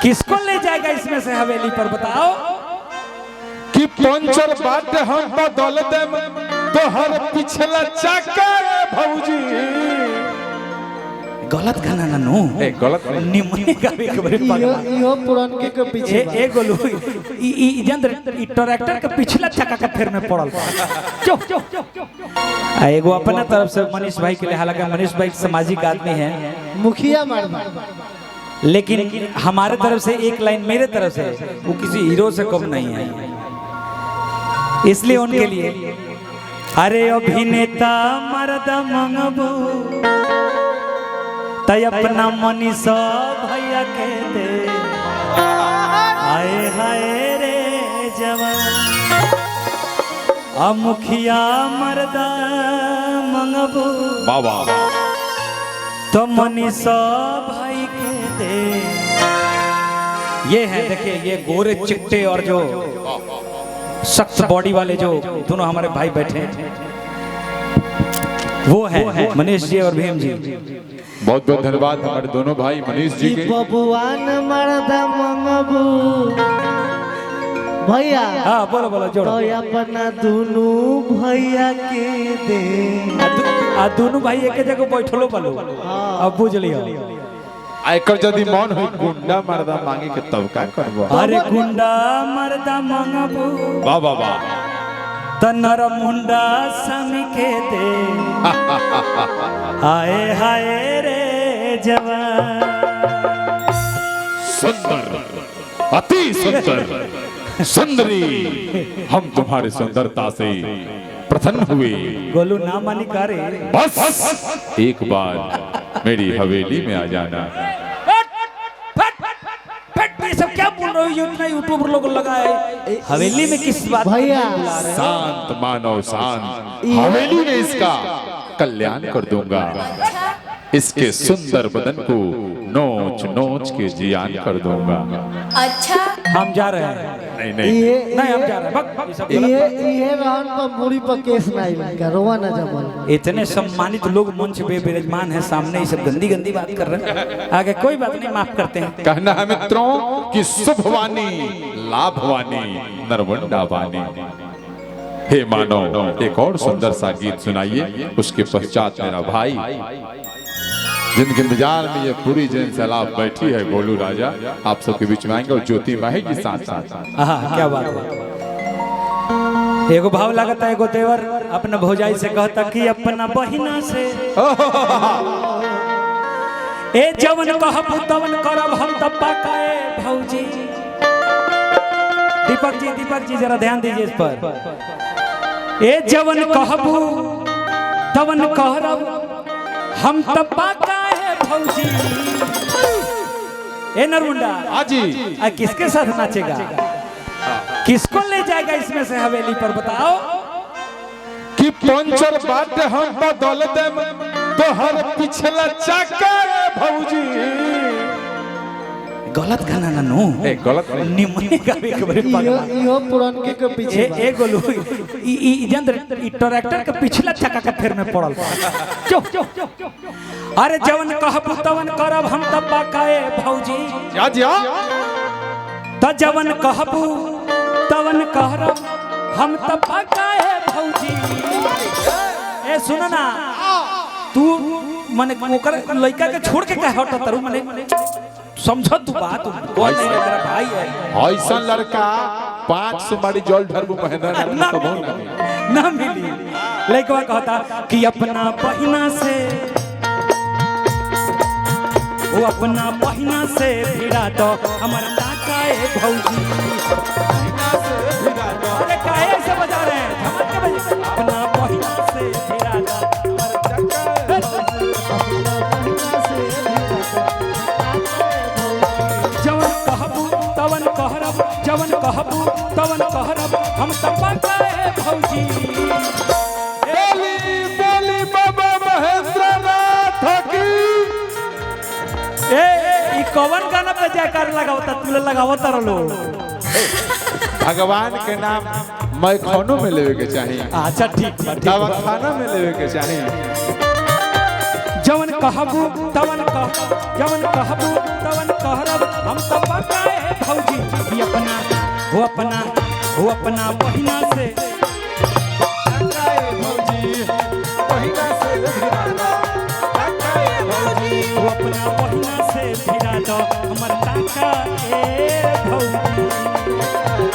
किसको ले जाएगा इसमें से हवेली पर बताओ। कि पंचर बाट हम बदल दे तो हर पिछला चक्का भौजी। गलत गाना ना नो गलत निमने का भी खबर पागल यो पुरानके के पीछे ए गोलू ई जंत्र ई ट्रैक्टर के पिछला चक्का के फेर में पड़ल चुप आ एगो अपना तरफ से मनीष भाई के लिए, हालांकि मनीष भाई सामाजिक आदमी है, मुखिया मर्द, लेकिन हमारे तरफ से एक लाइन मेरे तरफ से, वो किसी हीरो से कम नहीं है, इसलिए उनके लिए। अरे अभिनेता मर्द मंगबू तय अपना मनीषा भैया के दे, आए हाय रे जवान आ मुखिया मर्दा मंगबू बाबा तो मनीषा भाई के दे। ये है देखिए, ये गोरे चिट्टे और जो सख्त बॉडी वाले जो दोनों हमारे भाई बैठे हैं वो है मनीष जी और भीम जी। बहुत बहुत धन्यवाद हमारे दोनों भाई मनीष जी के। बबुआन मर्दा मंगबू भैया, हाँ बोलो बोलो जोड़ो। तो अपना दोनों भैया के दे। आ दोनों भाई एक जगह बैठलो बोलो, अब बुझ लियो। आयकर यदि मन हो गुंडा मर्दा मांगे के तब का करबो। अरे गुंडा मर्दा मंगबू वाह वाह वाह तनर मुंडा समी के दे, आए हाय रे जवान। सुंदर अति सुंदर सुंदरी, हम तुम्हारी सुंदरता से प्रसन्न हुए। गोलू ना मानी करे बस एक बार मेरी हवेली में आ जाना। ये सब क्या बोल रहे हो, इतना यूट्यूबर लोग लगाए हवेली में किस बात भैया शांत मानव शांत, हवेली में इसका कल्याण कर दूंगा, इसके सुंदर बदन को नोच नोच के जियान कर दूंगा। अच्छा हम जा रहे हैं। नहीं नहीं नहीं हम जा रहे हैं, ये सब गलत। ये रहन पर मुड़ी पर केस नहीं लगा, रोवा ना जमल। इतने सम्मानित लोग मंच पे विराजमान हैं, सामने ये सब गंदी गंदी बात कर रहे हैं। आगे कोई बात नहीं, माफ करते हैं। कहना है मित्रों कि शुभवानी लाभवानी नरवंडा वानी। हे मानो एक और सुंदर सा गीत सुनाइए, उसके पश्चात मेरा भाई जिनके इंतजार में ये पूरी जन सैलाब बैठी है गोलू राजा आप सबके बीच में आएंगे और ज्योति माही जी साथ साथ। क्या बात है। एगो भाव लगता है, एगो देवर अपना भौजाई से कहता कि अपना बहिना से ए जवन कहबू तवन करब हम तब्बा काए भौजी। दीपक जी जरा ध्यान दीजिए इस पर। ए जवन कहबू तवन करब हम तब्बा काए भौजी। ए नरमुंडा हाजी किसके साथ नाचेगा, किसको ले जाएगा इसमें से हवेली पर बताओ। कि पंचर बाट हम बदल दे तो हर पिछला चक्का भौजी। गलत गाना ना नो गलत निमने का भी खबर पागल यो पुरानके के पीछे ए गोलू ई जंत्र ई ट्रैक्टर के पिछला चक्का के फेर में पड़ल चुप। अरे जवन कहबू तवन करब हम तब्बा काए भौजी। त जवन कहबू तवन करब हम तब्बा काए भौजी। ए सुन ना, तू माने ओकर लड़का के छोड़ के काहे हटत रू, माने समझ तू बात। कौन नहीं मेरा भाई है ऐसा लड़का 500 बारी जल ढरबू महेंद्र ना मिली। लड़का कहता कि अपना बहिना से वो अपना बहिना से भिड़ा तो हमारा नाकाए भौजी। अरे काहे ऐसे बजा रहे हैं, झमक के बजा। अपना बहिना से भिड़ा तो जवन कहबू तवन कहरब, जवन कहबू तवन कहरब हम तब्बा काए भौजी। बोली बोली बाबा महेंद्र नाथ की। ए ई कौन गाना पे जयकार लगावता, तू लगावता रहो। भगवान के नाम मैं खानों में लेवे के चाहिए, अच्छा ठीक बा, ठीक बा। दवाखाना में लेवे के चाहिए। जवन कहबू तवन कहरब हम तो पकाए भौजी कि अपना बहिना से वो अपना बहिना से भिड़ा दो हमर टाका ए भौजी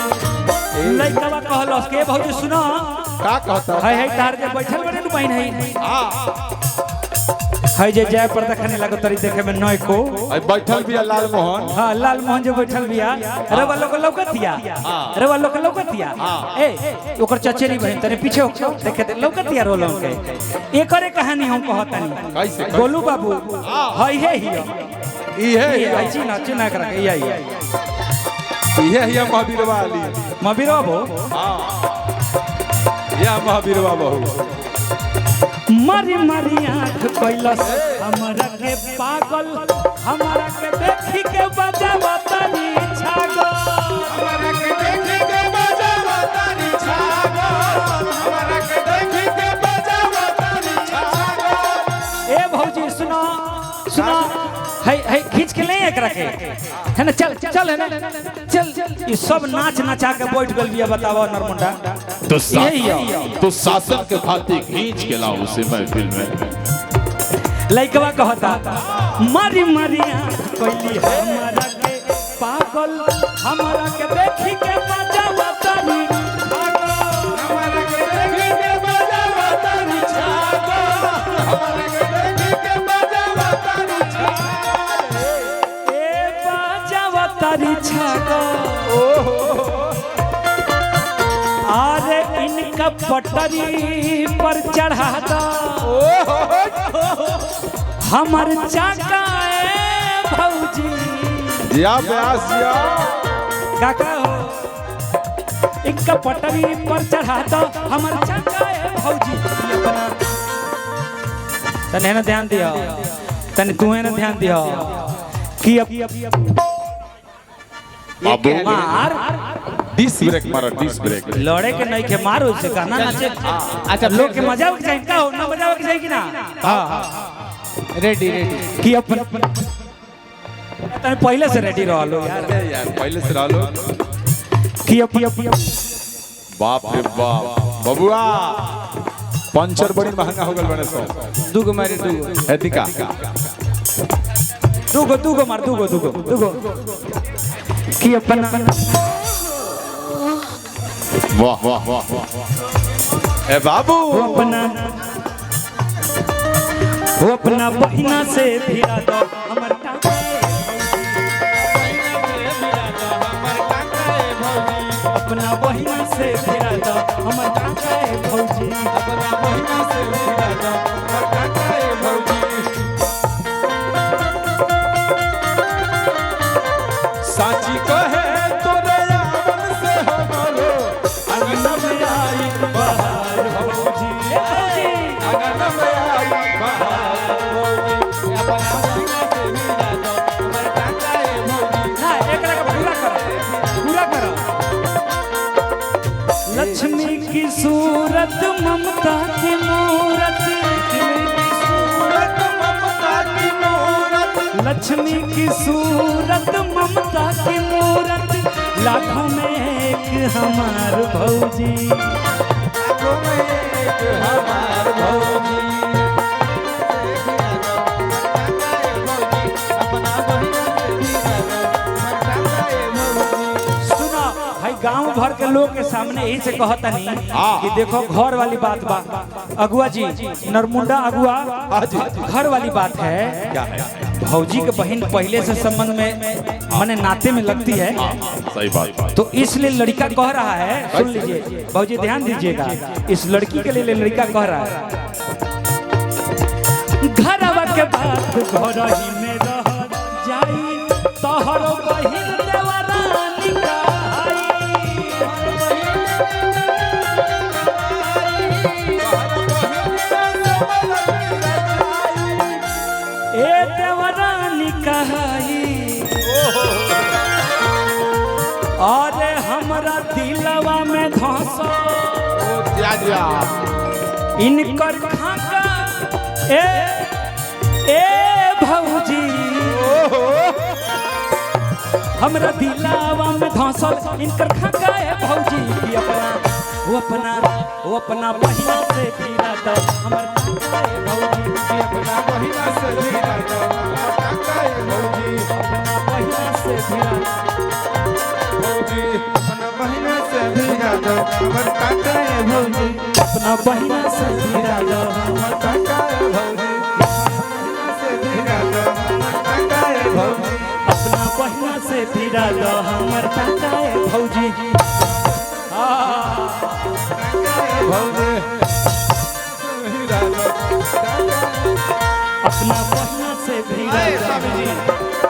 लइकवा कहलस के भौजी सुनो का कहता है तार जे बैठल बने नु बहन है जे जय पर्दा खाने लागो तरी देखे में नय को बैठल भी लाल मोहन। हां लाल मोहन जो बैठल बिया अरे वालो को लौकतिया ए ओकर चचेरी बहन तने पीछे हो देखे लौकतिया रोलो के एकरे कहानी हम कहतानी कैसे गोलू बाबू है हे हियो इहे आई चिना करा के आई इहे महावीरवा वाली मबिरो बो हां या महावीरवा बहू मरी आंख कैलस हमरा के पागल हमरा के देखी के बजावतानी छागल हमरा के देखी के बजावतानी छागल ए भौजी सुनो है खींच के ले एक रखे है ना चल है ना चल ये सब नाच नचा के बैठ गल बिया बताओ नरमुंडा तो शासन के खातिर खींच के लाओ उसे महफिल में। लइकवा कहता मारी आंख कैली हमरा के पागल हमरा के देखी के बजावतानी हमरा के देखी के बजावतानी छागल हमरा के देखी के बजावतानी छागल ए बजावतानी छागल अरे इनका पटरी पर चढ़ा दो हमर चाका ए भौजी जिया ब्यास जिया काका हो इनका पटरी पर चढ़ा दो हमर चाका ए भौजी तने ना ध्यान दियो तने तू ना ध्यान दियो कि अब बाबू मार डिस ब्रेक लड़े के नहीं के मारो से गाना नाचे अच्छा लोग के मजा के चाहिए का हो ना मजा के चाहिए कि ना हां रेडी कि अपन तने पहले से रेडी रह लो यार पहले से रह लो कि बाप रे बाप बबुआ पंचर बड़ी महंगा हो गल बने सो दुगो मारे दुगो एतिका दुगो मार दुगो कि अपन वाह ए बाबू वो अपना बहिना से भिड़ा दो हमर टाका अपना बहिना से भिड़ा दो हमर टाका ए भौजी अपना बहिना से भिड़ा दो हमर टाका ए भौजी साची कहे तोरे यावन से हमरो अंगना में आई बहार भौजी अंगना में आई बहार अपना बहिना से भिड़ा दो हमर टाका ए भौजी ना एकरा के पूरा करो लक्ष्मी की सूरत ममता की मूरत लक्ष्मी की सूरत ममता की मूरत लाखों में एक हमार भौजी लाखों में एक हमार भौजी सुनो भाई गांव भर के लोग के सामने यही से कहता नहीं कि देखो घर वाली बात बा अगुआ जी नरमुंडा अगुआ घर वाली बात है क्या है भौजी के बहन पहले से संबंध में माने नाते में लगती है सही बात तो इसलिए लड़का कह रहा है सुन लीजिए भौजी ध्यान दीजिएगा इस लड़की के लिए लड़का कह रहा है घरवा के बात घर ही में रह जाई हमरा दिलवा में धंसा जा इनकर खाका ए भौजी हमरा दिलवा में धंसल इनकर खाका ए भौजी कि वो अपना महीना से फिरा दो हमर खाका ए भौजी कि अपना महीना से फिरा दो खाका ए भौजी अपना महीना से फिरा भौजी अपना महीना से फिरा दो हमर खाका ए भौजी अपना महीना से फिरा दो हमर खाका ए भौजी अपना बहिना से फिरा दो हमर काका ए भौजी अपना बहिना से फिरा दो